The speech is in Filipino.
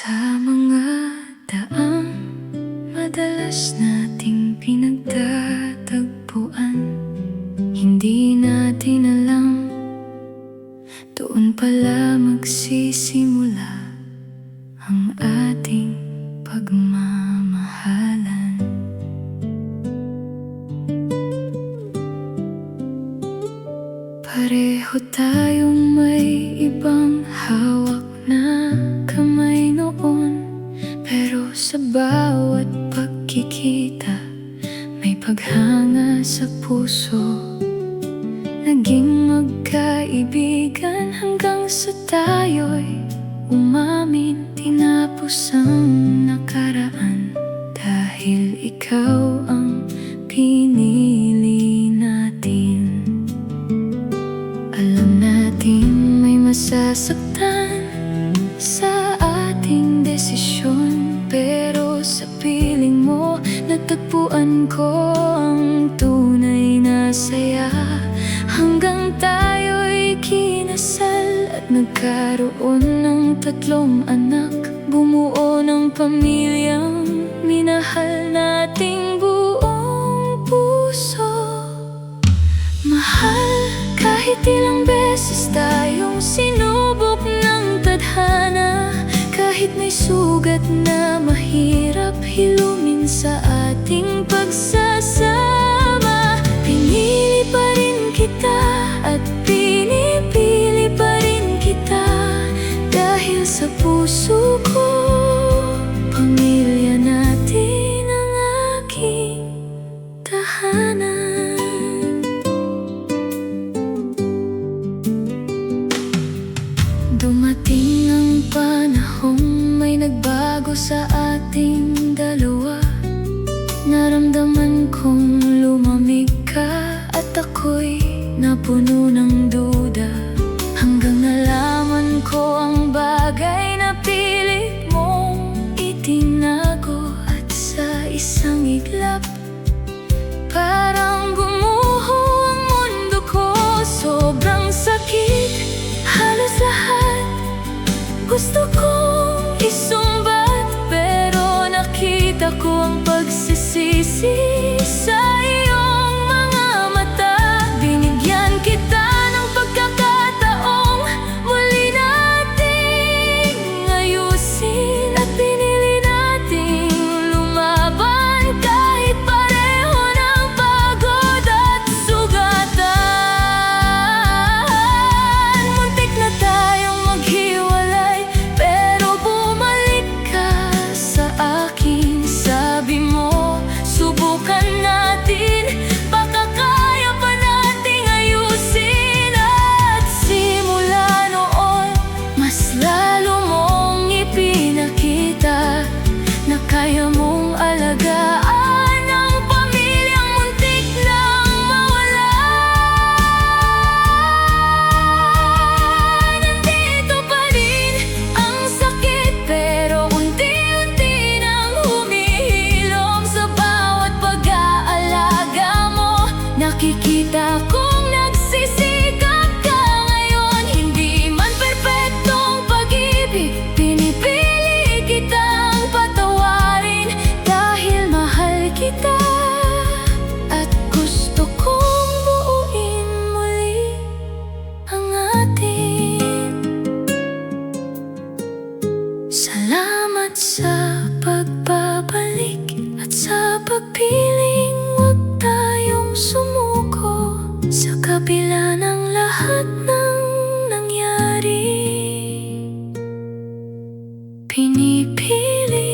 Sa mga daang madalas nating pinagtatagpuan, hindi natin alam, doon pala magsisimula ang ating pagmamahalan. Pareho tayong may ibang hawak na kamay noon, pero sa bawat pagkikita may paghanga sa puso. Naging magkaibigan hanggang sa tayo'y umamin. Tinapos ang nakaraan dahil ikaw ang pinili natin. Alam natin may masasaktan sa ating desisyon, pero sa piling mo natagpuan ko ang tunay na saya. Hanggang tayo'y kinasal at nagkaroon ng 3 anak, bumuo ng pamilyang minahal nating buong puso. Mahal, kahit ilang beses tayong sinubok ng tadhana, kahit may sugat na mahirap hilumin sa ating pagsasama, pinili pa rin kita at pinipili pa rin kita. Dahil sa puso ko, pamilya natin ang aking tahanan. Dumating ang panahong may nagbago sa ating dalawa. Naramdaman kong lumamig ka at ako'y napuno ng duda, hanggang nalaman ko ang bagay na pilit mong itinago. At sa isang iglap, parang gumuho ang mundo ko. Sobrang sakit, halos lahat gusto kong isumbat, pero nakita ko ang pagsisisi sa iyong mga mata. Binigyan kita ng pagkakataong muli nating ayusin, at pinili nating lumaban kahit pareho ng pagod at sugatan. Muntik na tayong maghiwalay, pero bumalik ka sa akin. Sabi mo, subukan natin, baka kaya pa nating ayusin. At simula noon, mas lalo mong ipinakita na kaya mong alagaan ang pamilyang muntik nang mawala. Nandito pa rin ang sakit, pero unti-unti nang humihilom. Sa bawat pag-aalaga mo, nakikita kong nagsisikap ka ngayon. Hindi man perpektong pag-ibig, pinipili kitang patawarin dahil mahal kita. At gusto kong buuin muli ang atin. Salamat sa pagbabalik at sa pagpiling huwag tayong sumuko. Sa kabila ng lahat ng nangyari, pinipili